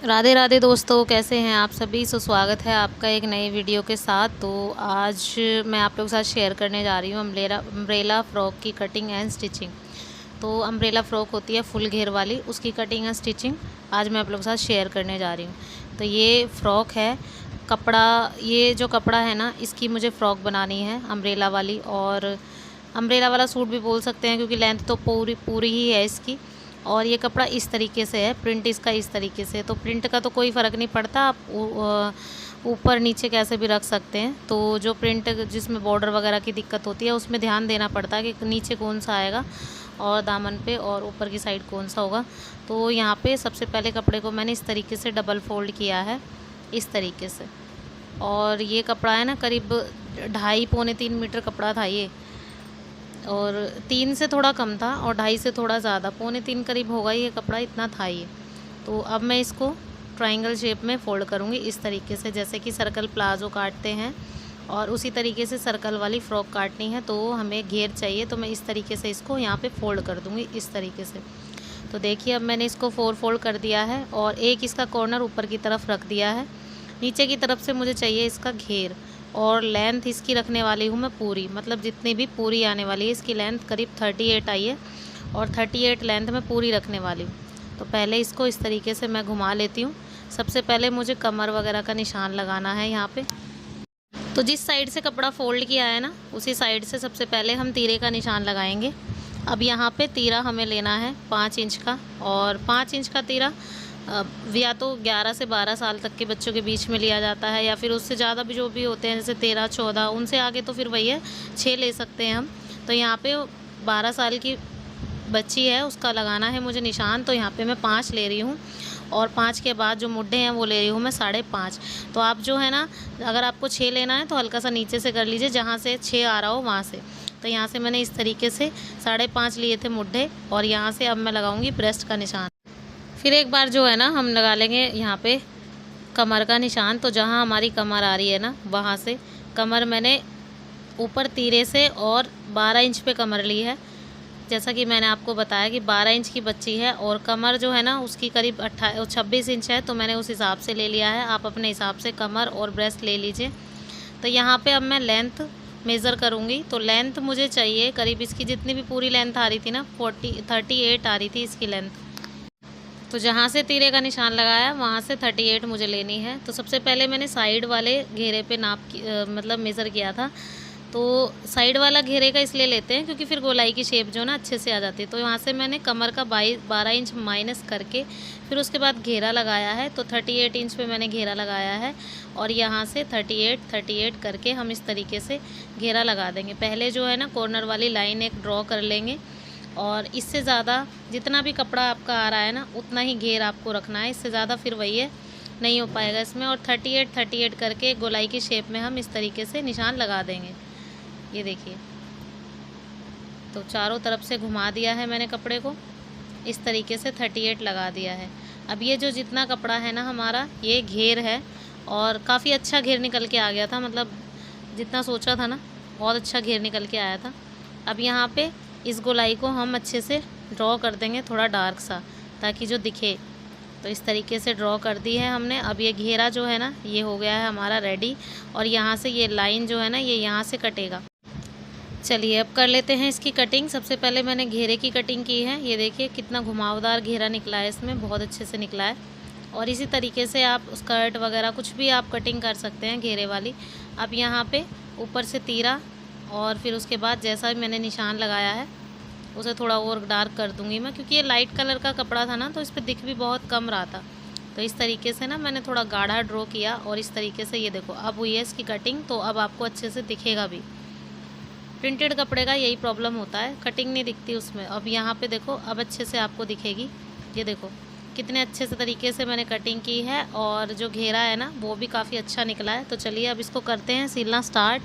राधे राधे दोस्तों, कैसे हैं आप सभी। स्वागत है आपका एक नए वीडियो के साथ। तो आज मैं आप लोगों के साथ शेयर करने जा रही हूँ अम्ब्रेला फ़्रॉक की कटिंग एंड स्टिचिंग। तो अम्ब्रेला फ़्रॉक होती है फुल घेर वाली, उसकी कटिंग एंड स्टिचिंग आज मैं आप लोगों के साथ शेयर करने जा रही हूँ। तो ये फ़्रॉक है, कपड़ा, ये जो कपड़ा है ना, इसकी मुझे फ़्रॉक बनानी है अम्ब्रेला वाली, और अम्ब्रेला वाला सूट भी बोल सकते हैं क्योंकि लेंथ तो पूरी पूरी ही है इसकी। और ये कपड़ा इस तरीके से है, प्रिंट इसका इस तरीके से। तो प्रिंट का तो कोई फ़र्क नहीं पड़ता, आप ऊपर नीचे कैसे भी रख सकते हैं। तो जो प्रिंट जिसमें बॉर्डर वगैरह की दिक्कत होती है उसमें ध्यान देना पड़ता है कि नीचे कौन सा आएगा और दामन पे और ऊपर की साइड कौन सा होगा। तो यहाँ पे सबसे पहले कपड़े को मैंने इस तरीके से डबल फोल्ड किया है, इस तरीके से। और ये कपड़ा है ना, करीब 2.5-3 मीटर कपड़ा था ये, और 3 से थोड़ा कम था और 2.5 से थोड़ा ज़्यादा, 2.25 करीब होगा ये कपड़ा, इतना था ये। तो अब मैं इसको ट्रायंगल शेप में फ़ोल्ड करूँगी इस तरीके से, जैसे कि सर्कल प्लाज़ो काटते हैं और उसी तरीके से सर्कल वाली फ़्रॉक काटनी है। तो हमें घेर चाहिए, तो मैं इस तरीके से इसको यहाँ पे फ़ोल्ड कर दूँगी इस तरीके से। तो देखिए अब मैंने इसको 4 फोल्ड कर दिया है और एक इसका कॉर्नर ऊपर की तरफ रख दिया है। नीचे की तरफ से मुझे चाहिए इसका घेर, और लेंथ इसकी रखने वाली हूँ मैं पूरी, मतलब जितनी भी पूरी आने वाली है इसकी लेंथ करीब 38 आई है, और 38 लेंथ में पूरी रखने वाली हूँ। तो पहले इसको इस तरीके से मैं घुमा लेती हूँ। सबसे पहले मुझे कमर वगैरह का निशान लगाना है यहाँ पे। तो जिस साइड से कपड़ा फोल्ड किया है ना, उसी साइड से सबसे पहले हम तीरे का निशान लगाएंगे। अब यहाँ पे तीरा हमें लेना है 5 इंच का, और 5 इंच का तीरा या तो 11 से 12 साल तक के बच्चों के बीच में लिया जाता है, या फिर उससे ज़्यादा भी जो भी होते हैं जैसे 13-14, उनसे आगे तो फिर वही है 6 ले सकते हैं हम। तो यहाँ पे 12 साल की बच्ची है, उसका लगाना है मुझे निशान। तो यहाँ पे मैं 5 ले रही हूँ, और 5 के बाद जो मुड्ढे हैं वो ले रही हूँ मैं 5.5। तो आप जो है ना, अगर आपको 6 लेना है तो हल्का सा नीचे से कर लीजिए, जहाँ से 6 आ रहा हो वहाँ से। तो यहाँ से मैंने इस तरीके से 5.5 लिए थे मुड्ढे, और यहाँ से अब मैं लगाऊंगी ब्रेस्ट का निशान। फिर एक बार जो है ना हम लगा लेंगे यहाँ पे कमर का निशान। तो जहाँ हमारी कमर आ रही है ना, वहाँ से कमर मैंने ऊपर तीरे से और 12 इंच पे कमर ली है। जैसा कि मैंने आपको बताया कि 12 इंच की बच्ची है और कमर जो है ना उसकी करीब 26 इंच है, तो मैंने उस हिसाब से ले लिया है। आप अपने हिसाब से कमर और ब्रेस्ट ले लीजिए। तो यहाँ पे अब मैं लेंथ मेज़र करूँगी। तो लेंथ मुझे चाहिए करीब, इसकी जितनी भी पूरी लेंथ आ रही थी ना 38 आ रही थी इसकी लेंथ। तो जहाँ से तीरे का निशान लगाया वहाँ से 38 मुझे लेनी है। तो सबसे पहले मैंने साइड वाले घेरे पे मतलब मेज़र किया था। तो साइड वाला घेरे का इसलिए लेते हैं क्योंकि फिर गोलाई की शेप जो ना अच्छे से आ जाती है। तो यहाँ से मैंने कमर का 12 इंच माइनस करके फिर उसके बाद घेरा लगाया है। तो 38 इंच पे मैंने घेरा लगाया है, और यहाँ से 38 करके हम इस तरीके से घेरा लगा देंगे। पहले जो है ना कॉर्नर वाली लाइन एक ड्रॉ कर लेंगे, और इससे ज़्यादा जितना भी कपड़ा आपका आ रहा है ना उतना ही घेर आपको रखना है, इससे ज़्यादा फिर वही है नहीं हो पाएगा इसमें। और 38 करके गोलाई की शेप में हम इस तरीके से निशान लगा देंगे। ये देखिए, तो चारों तरफ से घुमा दिया है मैंने कपड़े को, इस तरीके से 38 लगा दिया है। अब ये जो जितना कपड़ा है ना हमारा, ये घेर है, और काफ़ी अच्छा घेर निकल के आ गया था, मतलब जितना सोचा था ना बहुत अच्छा घेर निकल के आया था। अब यहाँ पे इस गोलाई को हम अच्छे से ड्रॉ कर देंगे, थोड़ा डार्क सा, ताकि जो दिखे। तो इस तरीके से ड्रॉ कर दी है हमने। अब ये घेरा जो है ना ये हो गया है हमारा रेडी, और यहाँ से ये लाइन जो है ना ये यहाँ से कटेगा। चलिए अब कर लेते हैं इसकी कटिंग। सबसे पहले मैंने घेरे की कटिंग की है। ये देखिए कितना घुमावदार घेरा निकला है इसमें, बहुत अच्छे से निकला है। और इसी तरीके से आप स्कर्ट वगैरह कुछ भी आप कटिंग कर सकते हैं घेरे वाली। अब यहाँ पे ऊपर से तीरा, और फिर उसके बाद जैसा भी मैंने निशान लगाया है उसे थोड़ा और डार्क कर दूँगी मैं, क्योंकि ये लाइट कलर का कपड़ा था ना तो इस पर दिख भी बहुत कम रहा था। तो इस तरीके से ना मैंने थोड़ा गाढ़ा ड्रॉ किया, और इस तरीके से ये देखो अब हुई है इसकी कटिंग। तो अब आपको अच्छे से दिखेगा भी। प्रिंटेड कपड़े का यही प्रॉब्लम होता है, कटिंग नहीं दिखती उसमें। अब यहाँ पे देखो अब अच्छे से आपको दिखेगी। ये देखो कितने अच्छे से तरीके से मैंने कटिंग की है, और जो घेरा है ना वो भी काफ़ी अच्छा निकला है। तो चलिए अब इसको करते हैं सिलना स्टार्ट।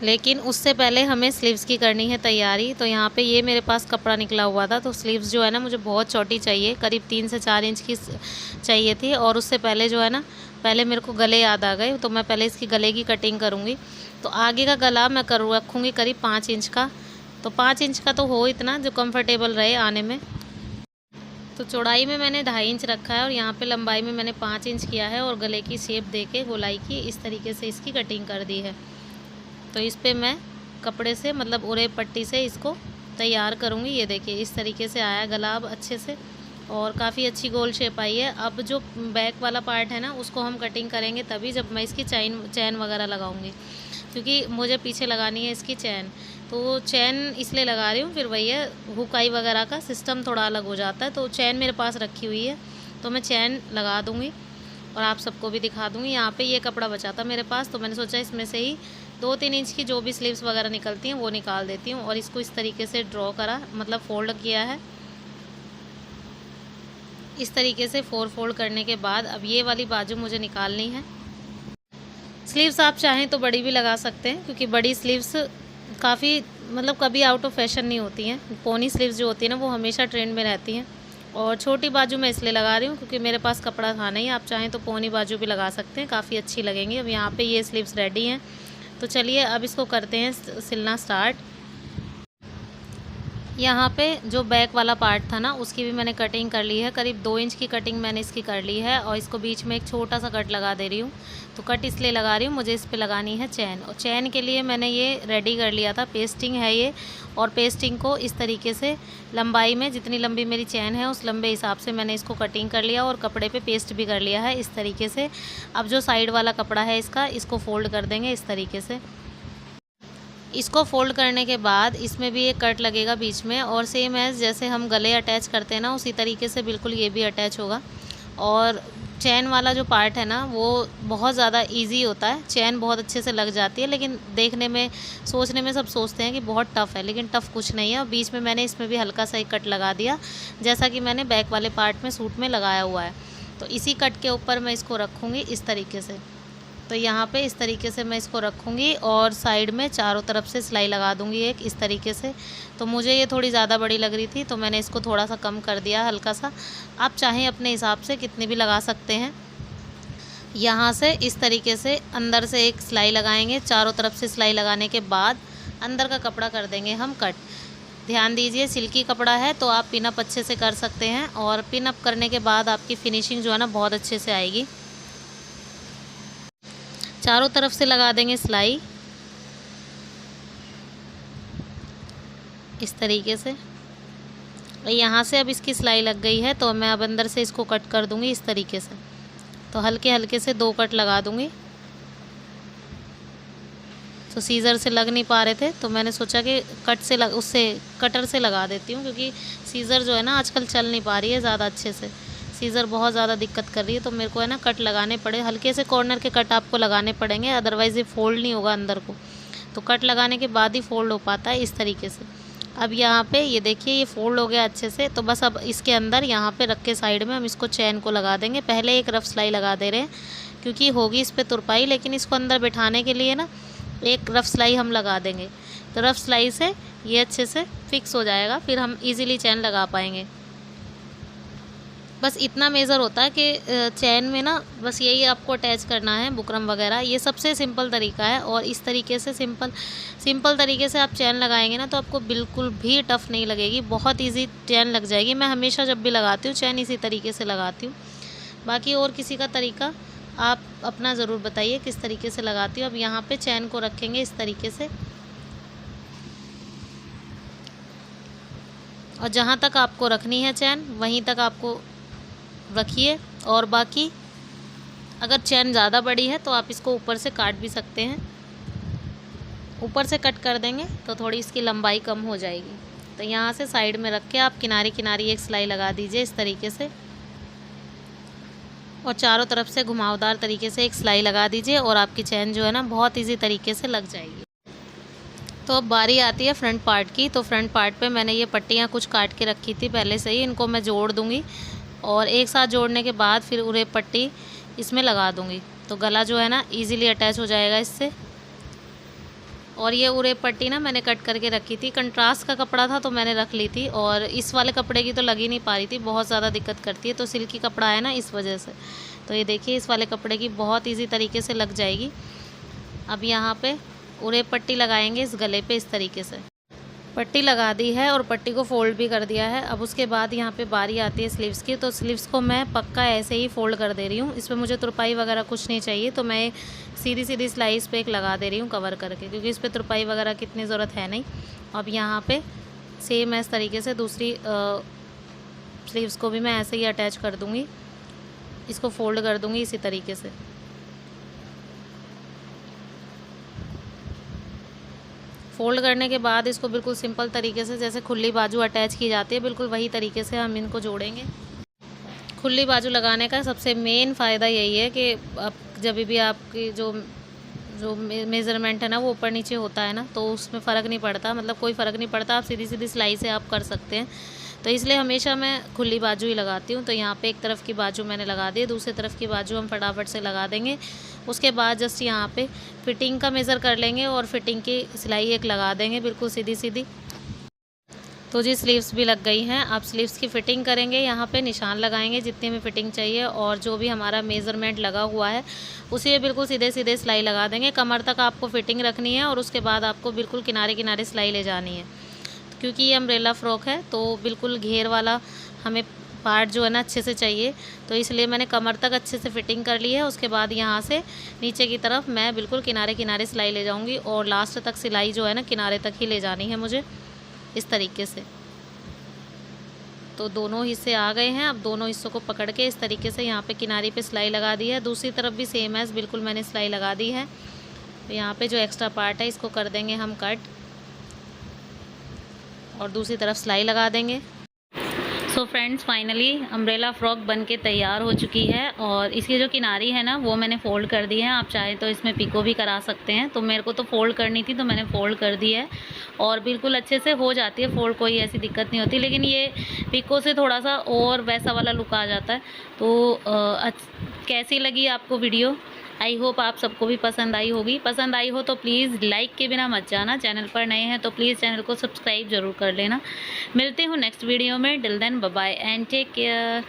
लेकिन उससे पहले हमें स्लीव्स की करनी है तैयारी। तो यहाँ पे ये मेरे पास कपड़ा निकला हुआ था, तो स्लीव्स जो है ना मुझे बहुत चौड़ी चाहिए, करीब 3 से 4 इंच की चाहिए थी। और उससे पहले जो है ना, पहले मेरे को गले याद आ गए, तो मैं पहले इसकी गले की कटिंग करूँगी। तो आगे का गला मैं रखूँगी करीब 5 इंच का। तो 5 इंच का तो हो इतना जो कंफर्टेबल रहे आने में। तो चौड़ाई में मैंने 2.5 इंच रखा है और यहाँ पे लंबाई में मैंने 5 इंच किया है और गले की शेप देके गोलाई की इस तरीके से इसकी कटिंग कर दी है। तो इस पे मैं कपड़े से मतलब उरे पट्टी से इसको तैयार करूँगी। ये देखिए इस तरीके से आया गला अब अच्छे से और काफ़ी अच्छी गोल शेप आई है। अब जो बैक वाला पार्ट है ना उसको हम कटिंग करेंगे तभी जब मैं इसकी चैन वगैरह लगाऊँगी, क्योंकि मुझे पीछे लगानी है इसकी चैन। तो चैन इसलिए लगा रही हूँ, फिर वही है हुकाई वगैरह का सिस्टम थोड़ा अलग हो जाता है। तो चैन मेरे पास रखी हुई है तो मैं चैन लगा दूँगी और आप सबको भी दिखा दूँगी। यहाँ पे ये कपड़ा बचा था मेरे पास तो मैंने सोचा इसमें से ही 2-3 इंच की जो भी स्लीव्स वगैरह निकलती हैं वो निकाल देती हूँ और इसको इस तरीके से ड्रॉ करा, मतलब फोल्ड किया है। इस तरीके से 4 फोल्ड करने के बाद अब ये वाली बाजू मुझे निकालनी है। स्लीव्स आप चाहें तो बड़ी भी लगा सकते हैं, क्योंकि बड़ी स्लीव्स काफ़ी मतलब कभी आउट ऑफ फैशन नहीं होती हैं। पोनी स्लीव्स जो होती है ना वो हमेशा ट्रेंड में रहती हैं। और छोटी बाजू मैं इसलिए लगा रही हूँ क्योंकि मेरे पास कपड़ा था नहीं। आप चाहें तो पोनी बाजू भी लगा सकते हैं, काफ़ी अच्छी लगेंगी। अब यहाँ पे ये स्लीव्स रेडी हैं तो चलिए अब इसको करते हैं सिलना स्टार्ट। यहाँ पे जो बैक वाला पार्ट था ना उसकी भी मैंने कटिंग कर ली है। करीब 2 इंच की कटिंग मैंने इसकी कर ली है और इसको बीच में एक छोटा सा कट लगा दे रही हूँ। तो कट इसलिए लगा रही हूँ, मुझे इस पे लगानी है चैन। और चैन के लिए मैंने ये रेडी कर लिया था, पेस्टिंग है ये। और पेस्टिंग को इस तरीके से लंबाई में जितनी लंबी मेरी चैन है उस लंबे हिसाब से मैंने इसको कटिंग कर लिया और कपड़े पे पेस्ट भी कर लिया है इस तरीके से। अब जो साइड वाला कपड़ा है इसको फोल्ड कर देंगे इस तरीके से। इसको फोल्ड करने के बाद इसमें भी एक कट लगेगा बीच में और सेम एज जैसे हम गले अटैच करते हैं ना उसी तरीके से बिल्कुल ये भी अटैच होगा। और चैन वाला जो पार्ट है ना वो बहुत ज़्यादा इजी होता है, चैन बहुत अच्छे से लग जाती है। लेकिन देखने में सोचने में सब सोचते हैं कि बहुत टफ़ है, लेकिन टफ़ कुछ नहीं है। और बीच में मैंने इसमें भी हल्का सा एक कट लगा दिया जैसा कि मैंने बैक वाले पार्ट में सूट में लगाया हुआ है। तो इसी कट के ऊपर मैं इसको रखूँगी इस तरीके से। तो यहाँ पे इस तरीके से मैं इसको रखूँगी और साइड में चारों तरफ से सिलाई लगा दूँगी एक इस तरीके से। तो मुझे ये थोड़ी ज़्यादा बड़ी लग रही थी तो मैंने इसको थोड़ा सा कम कर दिया हल्का सा। आप चाहें अपने हिसाब से कितनी भी लगा सकते हैं। यहाँ से इस तरीके से अंदर से एक सिलाई लगाएंगे, चारों तरफ से सिलाई लगाने के बाद अंदर का कपड़ा कर देंगे हम कट। ध्यान दीजिए सिल्की कपड़ा है तो आप पिन अप अच्छे से कर सकते हैं और पिन अप करने के बाद आपकी फिनिशिंग जो है ना बहुत अच्छे से आएगी। चारों तरफ से लगा देंगे सिलाई इस तरीके से। यहाँ से अब इसकी सिलाई लग गई है तो मैं अब अंदर से इसको कट कर दूंगी इस तरीके से। तो हल्के हल्के से 2 कट लगा दूंगी। तो सीज़र से लग नहीं पा रहे थे तो मैंने सोचा कि कटर से लगा देती हूँ, क्योंकि सीज़र जो है ना आजकल चल नहीं पा रही है ज़्यादा अच्छे से। सीज़र बहुत ज़्यादा दिक्कत कर रही है तो मेरे को है ना कट लगाने पड़े, हल्के से कॉर्नर के कट आपको लगाने पड़ेंगे, अदरवाइज़ ये फोल्ड नहीं होगा अंदर को। तो कट लगाने के बाद ही फोल्ड हो पाता है इस तरीके से। अब यहाँ पे ये देखिए ये फोल्ड हो गया अच्छे से। तो बस अब इसके अंदर यहाँ पे रख के साइड में हम इसको चैन को लगा देंगे। पहले एक रफ सिलाई लगा दे रहे हैं क्योंकि होगी इस पर तुरपाई, लेकिन इसको अंदर बिठाने के लिए ना एक रफ सिलाई हम लगा देंगे। तो रफ सिलाई से ये अच्छे से फिक्स हो जाएगा, फिर हम ईज़िली चैन लगा पाएंगे। बस इतना मेज़र होता है कि चैन में ना बस यही आपको अटैच करना है बुकरम वगैरह। ये सबसे सिंपल तरीका है और इस तरीके से सिंपल तरीके से आप चैन लगाएंगे ना तो आपको बिल्कुल भी टफ़ नहीं लगेगी, बहुत इजी चैन लग जाएगी। मैं हमेशा जब भी लगाती हूँ चैन इसी तरीके से लगाती हूँ। बाकी और किसी का तरीका आप अपना ज़रूर बताइए किस तरीके से लगाती हूँ। अब यहाँ पे चैन को रखेंगे इस तरीके से और जहाँ तक आपको रखनी है चैन वहीं तक आपको रखिए। और बाकी अगर चैन ज़्यादा बड़ी है तो आप इसको ऊपर से काट भी सकते हैं। ऊपर से कट कर देंगे तो थोड़ी इसकी लंबाई कम हो जाएगी। तो यहाँ से साइड में रख के आप किनारे किनारे एक सिलाई लगा दीजिए इस तरीके से और चारों तरफ से घुमावदार तरीके से एक सिलाई लगा दीजिए और आपकी चैन जो है ना बहुत इजी तरीके से लग जाएगी। तो अब बारी आती है फ्रंट पार्ट की। तो फ्रंट पार्ट पे मैंने ये पट्टियाँ कुछ काट के रखी थी पहले से ही, इनको मैं जोड़ दूँगी और एक साथ जोड़ने के बाद फिर उरे पट्टी इसमें लगा दूँगी। तो गला जो है ना इजीली अटैच हो जाएगा इससे। और ये उरे पट्टी ना मैंने कट करके रखी थी, कंट्रास्ट का कपड़ा था तो मैंने रख ली थी और इस वाले कपड़े की तो लग ही नहीं पा रही थी, बहुत ज़्यादा दिक्कत करती है। तो सिल्की कपड़ा है ना इस वजह से। तो ये देखिए इस वाले कपड़े की बहुत ईजी तरीके से लग जाएगी। अब यहाँ पे उरे पट्टी लगाएंगे इस गले पे इस तरीके से। पट्टी लगा दी है और पट्टी को फ़ोल्ड भी कर दिया है। अब उसके बाद यहाँ पे बारी आती है स्लीव्स की, तो स्लीव्स को मैं पक्का ऐसे ही फ़ोल्ड कर दे रही हूँ। इसमें मुझे तुरपाई वगैरह कुछ नहीं चाहिए, तो मैं सीधी-सीधी स्लाइस पे एक लगा दे रही हूँ कवर करके, क्योंकि इस पे तुरपाई वगैरह की इतनी ज़रूरत है नहीं। अब यहाँ पे सेम इस तरीके से दूसरी स्लीव्स को भी मैं ऐसे ही अटैच कर दूँगी, इसको फ़ोल्ड कर दूँगी इसी तरीके से। फ़ोल्ड करने के बाद इसको बिल्कुल सिंपल तरीके से, जैसे खुली बाजू अटैच की जाती है, बिल्कुल वही तरीके से हम इनको जोड़ेंगे। खुली बाजू लगाने का सबसे मेन फ़ायदा यही है कि अब जब भी आपकी जो जो मेज़रमेंट है ना वो ऊपर नीचे होता है ना, तो उसमें फ़र्क नहीं पड़ता, मतलब कोई फ़र्क नहीं पड़ता, आप सीधी-सीधी सिलाई से आप कर सकते हैं। तो इसलिए हमेशा मैं खुली बाजू ही लगाती हूँ। तो यहाँ पे एक तरफ की बाजू मैंने लगा दी, दूसरी तरफ की बाजू हम फटाफट से लगा देंगे। उसके बाद जस्ट यहाँ पे फिटिंग का मेज़र कर लेंगे और फिटिंग की सिलाई एक लगा देंगे बिल्कुल सीधी-सीधी। तो जी स्लीव्स भी लग गई हैं। अब स्लीव्स की फ़िटिंग करेंगे, यहाँ पे निशान लगाएंगे जितनी हमें फ़िटिंग चाहिए, और जो भी हमारा मेज़रमेंट लगा हुआ है उसी में बिल्कुल सीधे-सीधे सिलाई लगा देंगे। कमर तक आपको फ़िटिंग रखनी है और उसके बाद आपको बिल्कुल किनारे-किनारे सिलाई ले जानी है। क्योंकि ये अम्ब्रेला फ्रॉक है तो बिल्कुल घेर वाला हमें पार्ट जो है ना अच्छे से चाहिए, तो इसलिए मैंने कमर तक अच्छे से फ़िटिंग कर ली है। उसके बाद यहाँ से नीचे की तरफ मैं बिल्कुल किनारे-किनारे सिलाई ले जाऊँगी और लास्ट तक सिलाई जो है ना किनारे तक ही ले जानी है मुझे, इस तरीके से। तो दोनों हिस्से आ गए हैं। अब दोनों हिस्सों को पकड़ के इस तरीके से यहाँ पे किनारे पे सिलाई लगा दी है। दूसरी तरफ भी सेम एज़ बिल्कुल मैंने सिलाई लगा दी है। तो यहाँ पे जो एक्स्ट्रा पार्ट है इसको कर देंगे हम कट, और दूसरी तरफ सिलाई लगा देंगे। So friends, finally umbrella frock बन के तैयार हो चुकी है, और इसकी जो किनारी है ना वो मैंने फ़ोल्ड कर दी है। आप चाहें तो इसमें पिको भी करा सकते हैं, तो मेरे को तो फ़ोल्ड करनी थी तो मैंने फ़ोल्ड कर दी है, और बिल्कुल अच्छे से हो जाती है फ़ोल्ड, कोई ऐसी दिक्कत नहीं होती। लेकिन ये पिको से थोड़ा सा और वैसा वाला लुक आ जाता है। तो कैसी लगी आपको वीडियो? आई होप आप सबको भी पसंद आई होगी। पसंद आई हो तो प्लीज़ लाइक के बिना मत जाना। चैनल पर नए हैं तो प्लीज़ चैनल को सब्सक्राइब ज़रूर कर लेना। मिलते हूँ नेक्स्ट वीडियो में। Till then bye bye and take care.